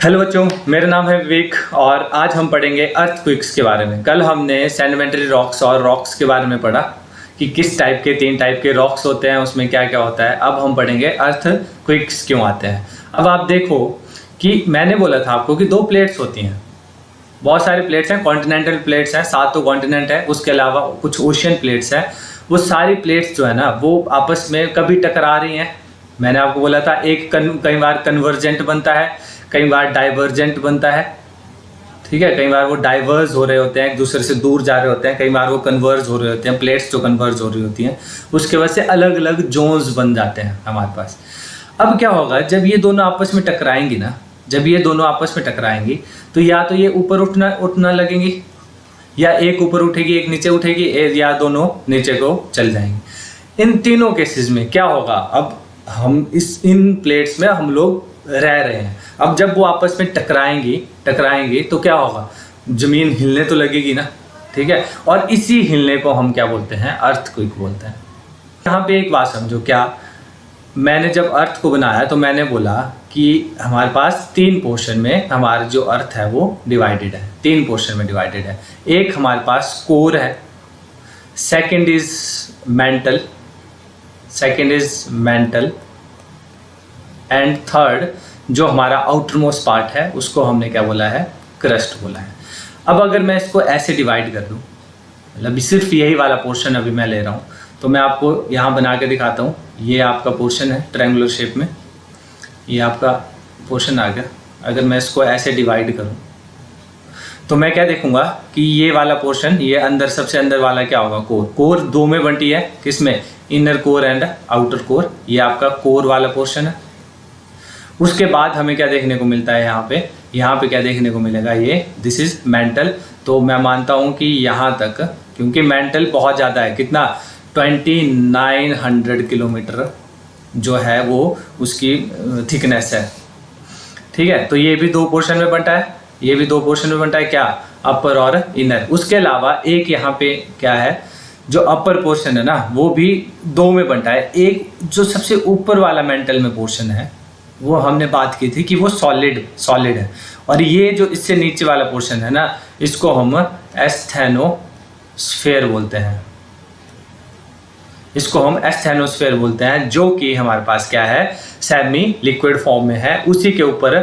Hello बच्चों, मेरा नाम है विवेक और आज हम पढ़ेंगे अर्थक्वेक्स के बारे में। कल हमने सेडिमेंट्री रॉक्स और रॉक्स के बारे में पढ़ा कि किस टाइप के 3 टाइप के रॉक्स होते हैं, उसमें क्या क्या होता है। अब हम पढ़ेंगे अर्थक्वेक्स क्यों आते हैं। अब आप देखो कि मैंने बोला था आपको कि 2 प्लेट्स होती हैं, बहुत सारे प्लेट्स हैं, कॉन्टिनेंटल प्लेट्स हैं, 7 तो कॉन्टिनेंट है, उसके अलावा कुछ ओशियन प्लेट्स हैं। वो सारी प्लेट्स जो है ना वो आपस में कभी टकरा रही हैं। मैंने आपको बोला था एक कई बार कन्वर्जेंट बनता है, कई बार डाइवर्जेंट बनता है, ठीक है। कई बार वो डाइवर्स हो रहे होते हैं, एक दूसरे से दूर जा रहे होते हैं, कई बार वो कन्वर्ज हो रहे होते हैं, प्लेट्स जो कन्वर्ज हो रही होती हैं उसके वजह से अलग अलग जोन्स बन जाते हैं हमारे पास। अब क्या होगा जब ये दोनों आपस में टकराएंगी ना, जब ये दोनों आपस में टकराएंगी तो या तो ये ऊपर उठना लगेंगी, या एक ऊपर उठेगी एक नीचे उठेगी, या दोनों नीचे को चल जाएंगी। इन तीनों केसेस में क्या होगा, अब हम इन प्लेट्स में हम लोग रह रहे हैं। अब जब वो आपस में टकराएंगी तो क्या होगा, जमीन हिलने तो लगेगी ना, ठीक है। और इसी हिलने को हम क्या बोलते हैं, अर्थक्वेक बोलते हैं। यहाँ पे एक बात समझो, क्या मैंने जब अर्थ को बनाया तो मैंने बोला कि हमारे पास 3 पोर्शन में हमारा जो अर्थ है वो डिवाइडेड है, 3 पोर्शन में डिवाइडेड है। एक हमारे पास कोर है, second is mental and third जो हमारा आउटर मोस्ट पार्ट है उसको हमने क्या बोला है, क्रस्ट बोला है। अब अगर मैं इसको ऐसे डिवाइड कर दूं, मतलब सिर्फ यही वाला पोर्शन अभी मैं ले रहा हूँ, तो मैं आपको यहाँ बना के दिखाता हूँ। ये आपका पोर्शन है ट्रायंगुलर शेप में, ये आपका पोर्शन आ गया। अगर मैं इसको ऐसे डिवाइड करूँ तो मैं क्या देखूंगा कि ये वाला पोर्शन, ये अंदर सबसे अंदर वाला क्या होगा, कोर 2 में बंटी है, किसमें, inner core and outer core. ये आपका कोर वाला पोर्शन है। उसके बाद हमें क्या देखने को मिलता है, यहाँ पे क्या देखने को मिलेगा, ये दिस इज मेंटल। तो मैं मानता हूँ कि यहाँ तक, क्योंकि मेंटल बहुत ज़्यादा है, कितना 2900 किलोमीटर जो है वो उसकी थिकनेस है, ठीक है। तो ये भी 2 पोर्शन में बंटा है, ये भी 2 पोर्शन में बंटा है, क्या, अपर और इनर। उसके अलावा एक यहाँ पे क्या है, जो अपर पोर्शन है ना वो भी 2 में बंटा है। एक जो सबसे ऊपर वाला मेंटल में पोर्शन है वो हमने बात की थी कि वो सॉलिड है, और ये जो इससे नीचे वाला पोर्शन है ना इसको हम एस्थेनोस्फेयर बोलते हैं, बोलते हैं, जो कि हमारे पास क्या है, सेमी लिक्विड फॉर्म में है। उसी के ऊपर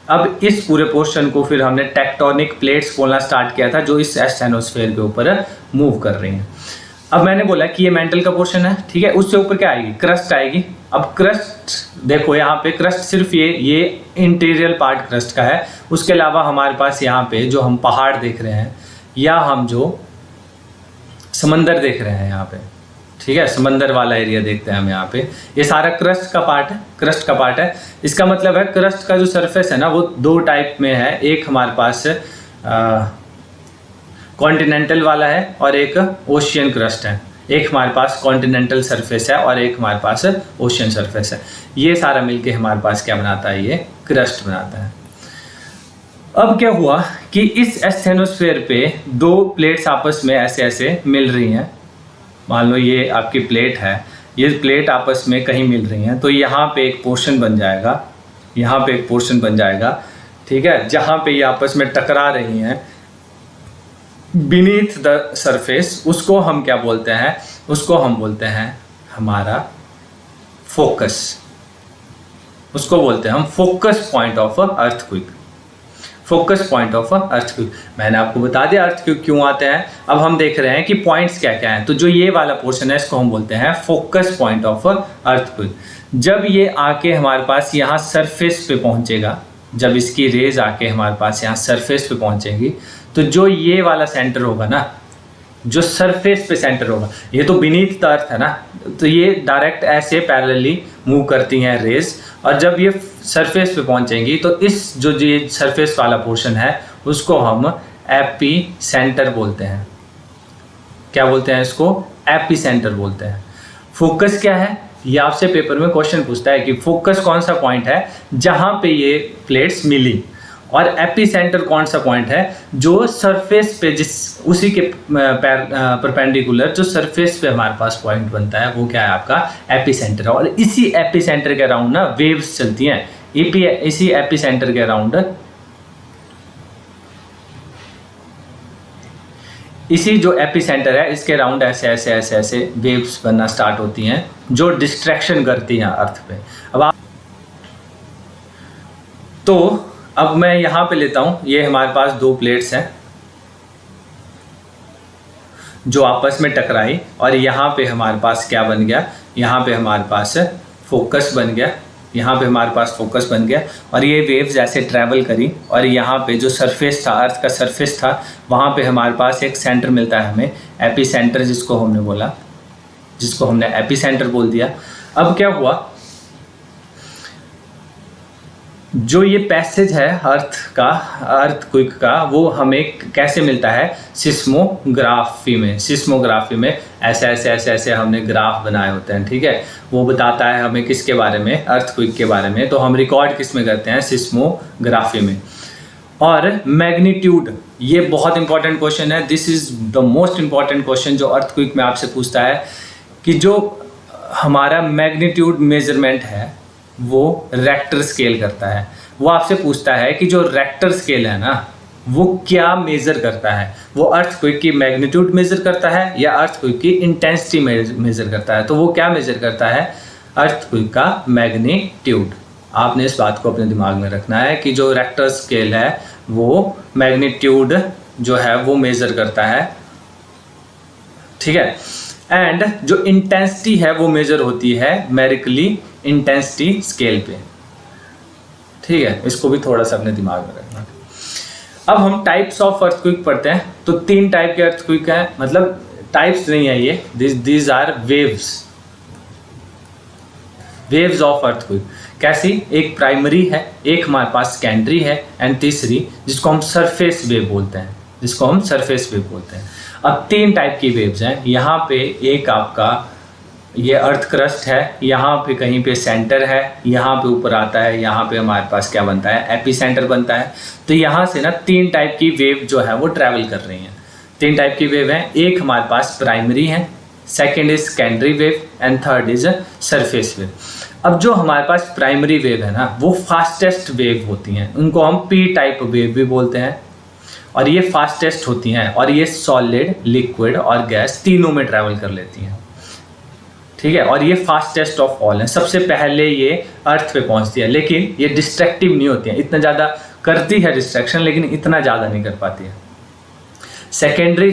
अब इस पूरे पोर्शन को फिर हमने टेक्टोनिक प्लेट्स बोलना स्टार्ट किया था, जो इस एस्थेनोस्फेयर के ऊपर मूव कर रही हैं। अब मैंने बोला कि ये मेंटल का पोर्शन है, ठीक है। उससे ऊपर क्या आएगी, क्रस्ट आएगी। अब क्रस्ट देखो, यहाँ पे क्रस्ट सिर्फ ये इंटीरियर पार्ट क्रस्ट का है। उसके अलावा हमारे पास यहाँ पे जो हम पहाड़ देख रहे हैं या हम जो समंदर देख रहे हैं यहाँ पे, ठीक है, समंदर वाला एरिया देखते हैं हम यहाँ पे, ये सारा क्रस्ट का पार्ट है। इसका मतलब है क्रस्ट का जो सरफेस है ना वो 2 टाइप में है। एक हमारे पास कॉन्टिनेंटल वाला है और एक ओशियन क्रस्ट है। एक हमारे पास कॉन्टिनेंटल सरफेस है और एक हमारे पास ओशियन सरफेस है। ये सारा मिलके हमारे पास क्या बनाता है, ये क्रस्ट बनाता है। अब क्या हुआ कि इस एस्थेनोस्फेयर पे 2 प्लेट्स आपस में ऐसे मिल रही हैं। मान लो ये आपकी प्लेट है, ये प्लेट आपस में कहीं मिल रही हैं, तो यहाँ पे एक पोर्शन बन जाएगा, ठीक है, जहाँ पे ये आपस में टकरा रही हैं बीनीथ द सरफेस। उसको हम क्या बोलते हैं, उसको हम बोलते हैं हमारा फोकस, उसको बोलते हैं हम फोकस पॉइंट ऑफ अर्थक्वेक। मैंने आपको बता दिया अर्थक्वेक क्यों आते हैं। अब हम देख रहे हैं कि पॉइंट्स क्या क्या हैं। तो जो ये वाला पोर्शन है इसको हम बोलते हैं फोकस पॉइंट ऑफ अर्थक्वेक। जब ये आके हमारे पास यहाँ सरफेस पे पहुंचेगा, जब इसकी रेज आके हमारे पास यहाँ सरफेस पे पहुंचेगी, तो जो ये वाला सेंटर होगा ना, जो सरफेस पे सेंटर होगा, ये तो बीनीथ द अर्थ है ना, तो ये डायरेक्ट ऐसे पैरेलली मूव करती हैं रेज, और जब ये सरफेस पे पहुंचेंगी तो इस जो ये सरफेस वाला पोर्शन है उसको हम एपी सेंटर बोलते हैं। क्या बोलते हैं इसको, एपी सेंटर बोलते हैं। फोकस क्या है, ये आपसे पेपर में क्वेश्चन पूछता है कि फोकस कौन सा पॉइंट है जहां पे ये प्लेट्स मिली, और एपी सेंटर कौन सा पॉइंट है जो सरफेस पे उसी के परपेंडिकुलर जो सरफेस पे हमारे पास पॉइंट बनता है वो क्या है, आपका एपी सेंटर है। और इसी एपी सेंटर के अराउंड ना वेव्स चलती हैं, इसी एपी सेंटर के अराउंड इसी जो एपिसेंटर है इसके राउंड ऐसे ऐसे ऐसे ऐसे वेव्स बनना स्टार्ट होती हैं जो डिस्ट्रैक्शन करती हैं अर्थ पे। तो अब मैं यहाँ पे लेता हूँ, ये हमारे पास दो प्लेट्स हैं जो आपस में टकराई और यहाँ पे हमारे पास क्या बन गया, यहाँ पे हमारे पास फोकस बन गया, यहाँ पे हमारे पास फोकस बन गया और ये वेव्स ऐसे ट्रैवल करी और यहाँ पे जो सरफेस था, अर्थ का सरफेस था, वहाँ पे हमारे पास एक सेंटर मिलता है हमें, एपी सेंटर जिसको हमने एपी सेंटर बोल दिया। अब क्या हुआ, जो ये पैसेज है अर्थक्वेक का वो हमें कैसे मिलता है, सिस्मोग्राफी में ऐसे ऐसे ऐसे ऐसे हमने ग्राफ बनाए होते हैं, ठीक है। वो बताता है हमें किसके बारे में, अर्थक्वेक के बारे में। तो हम रिकॉर्ड किस में करते हैं, सिस्मोग्राफी में। और मैग्नीट्यूड, ये बहुत इंपॉर्टेंट क्वेश्चन है, this is the most important question जो अर्थक्वेक में आपसे पूछता है कि जो हमारा मैग्नीट्यूड मेजरमेंट है वो रेक्टर स्केल करता है। वो आपसे पूछता है कि जो रेक्टर स्केल है ना वो क्या मेज़र करता है, वो अर्थक्वेक की मैग्नीट्यूड मेज़र करता है या अर्थक्वेक की इंटेंसिटी मेज़र करता है। तो वो क्या मेज़र करता है, अर्थक्वेक का मैग्नीट्यूड। आपने इस बात को अपने दिमाग में रखना है कि जो रेक्टर स्केल है वो मैग्नीट्यूड जो है वो मेज़र करता है, ठीक है। एंड जो इंटेंसिटी है वो मेज़र होती है न्यूमेरिकली इंटेंसिटी स्केल पे, ठीक है। इसको भी थोड़ा सा अपने दिमाग में रखना। अब हम टाइप्स ऑफ अर्थक्वेक पढ़ते हैं। तो 3 टाइप के अर्थक्वेक हैं, मतलब टाइप्स नहीं है ये, these are waves of earthquake. कैसी, एक प्राइमरी है, एक हमारे पास सेकेंडरी है एंड तीसरी जिसको हम सरफेस वेव बोलते हैं, अब 3 टाइप की वेव्स हैं। यहाँ पे एक आपका ये अर्थ क्रस्ट है, यहाँ पे कहीं पे सेंटर है, यहाँ पे ऊपर आता है, यहाँ पे हमारे पास क्या बनता है, एपी सेंटर बनता है। तो यहाँ से ना 3 टाइप की वेव जो है वो ट्रैवल कर रही हैं। 3 टाइप की वेव हैं, एक हमारे पास प्राइमरी है, second is secondary wave and third is surface wave. अब जो हमारे पास प्राइमरी वेव है ना वो फास्टेस्ट वेव होती हैं, उनको हम पी टाइप वेव भी बोलते हैं और ये फास्टेस्ट होती हैं और ये सॉलिड, लिक्विड और गैस तीनों में ट्रैवल कर लेती हैं, ठीक है। और ये फास्टेस्ट ऑफ ऑल है, सबसे पहले ये अर्थ पे पहुंचती है, लेकिन ये डिस्ट्रैक्टिव नहीं होती है, इतना ज़्यादा करती है डिस्ट्रैक्शन लेकिन इतना ज़्यादा नहीं कर पाती है। सेकेंडरी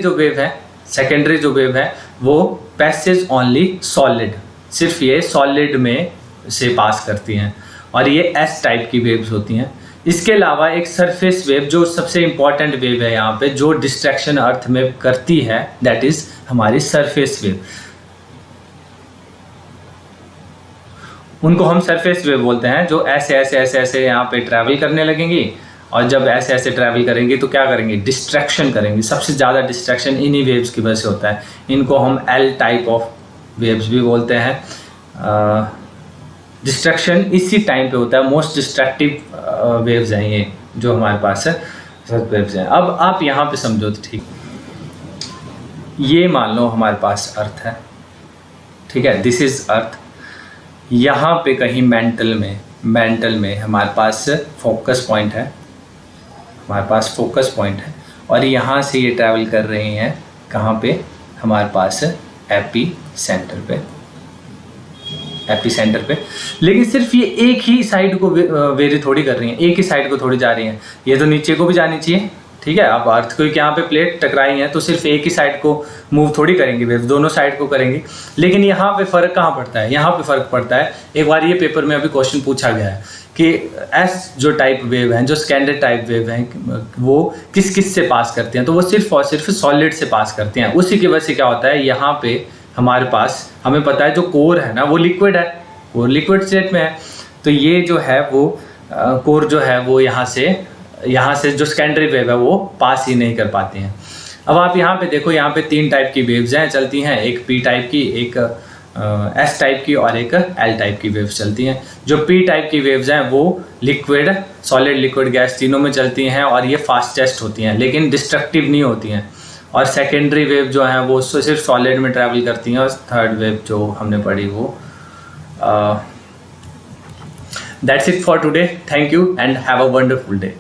जो वेव है वो पैसेज ओनली सॉलिड, सिर्फ ये सॉलिड में से पास करती हैं और ये एस टाइप की वेव्स होती हैं। इसके अलावा एक सरफेस वेव जो सबसे इंपॉर्टेंट वेव है यहाँ पे, जो डिस्ट्रैक्शन अर्थ में करती है, दैट इज हमारी सरफेस वेव। उनको हम सरफेस वेव बोलते हैं, जो ऐसे ऐसे ऐसे ऐसे यहाँ पे ट्रैवल करने लगेंगी और जब ऐसे ऐसे ट्रैवल करेंगी तो क्या करेंगी, डिस्ट्रैक्शन करेंगी। सबसे ज़्यादा डिस्ट्रैक्शन इन्हीं वेव्स की वजह से होता है। इनको हम एल टाइप ऑफ वेव्स भी बोलते हैं। डिस्ट्रैक्शन इसी टाइम पे होता है, मोस्ट डिस्ट्रैक्टिव वेव्स हैं ये जो हमारे पास वेव्स हैं। अब आप यहाँ पे समझो तो ठीक, ये मान लो हमारे पास अर्थ है, ठीक है, दिस इज अर्थ। यहाँ पे कहीं मेंटल में हमारे पास फोकस पॉइंट है, और यहाँ से ये ट्रैवल कर रही हैं कहाँ पे, हमारे पास एपी सेंटर पे। लेकिन सिर्फ ये एक ही साइड को वेरी थोड़ी कर रही हैं, एक ही साइड को थोड़ी जा रही हैं, ये तो नीचे को भी जानी चाहिए, ठीक है। अब अर्थ को यहाँ पे प्लेट टकराई हैं तो सिर्फ एक ही साइड को मूव थोड़ी करेंगी वेव, दोनों साइड को करेंगी। लेकिन यहाँ पे फ़र्क कहाँ पड़ता है, यहाँ पे फ़र्क पड़ता है। एक बार ये पेपर में अभी क्वेश्चन पूछा गया है कि एस जो टाइप वेव हैं, जो स्टैंडर्ड टाइप वेव हैं, वो किस से पास करती हैं, तो वो सिर्फ और सिर्फ सॉलिड से पास करती हैं। उसी की वजह से क्या होता है, यहाँ पे हमारे पास हमें पता है जो कोर है ना वो लिक्विड है, वो लिक्विड स्टेट में है। तो ये जो है वो कोर जो है वो यहाँ से जो सेकेंडरी वेव है वो पास ही नहीं कर पाती हैं। अब आप यहाँ पे देखो, यहाँ पे 3 टाइप की वेव्स हैं चलती हैं, एक पी टाइप की, एक एस टाइप की और एक एल टाइप की वेव्स चलती हैं। जो पी टाइप की वेव्स हैं वो लिक्विड, सॉलिड, लिक्विड, गैस तीनों में चलती हैं और ये फास्टेस्ट होती हैं लेकिन डिस्ट्रक्टिव नहीं होती हैं। और सेकेंडरी वेव जो है वो सिर्फ सॉलिड में ट्रैवल करती हैं। और थर्ड वेव जो हमने पढ़ी वो that's it for today. Thank you and have a wonderful day.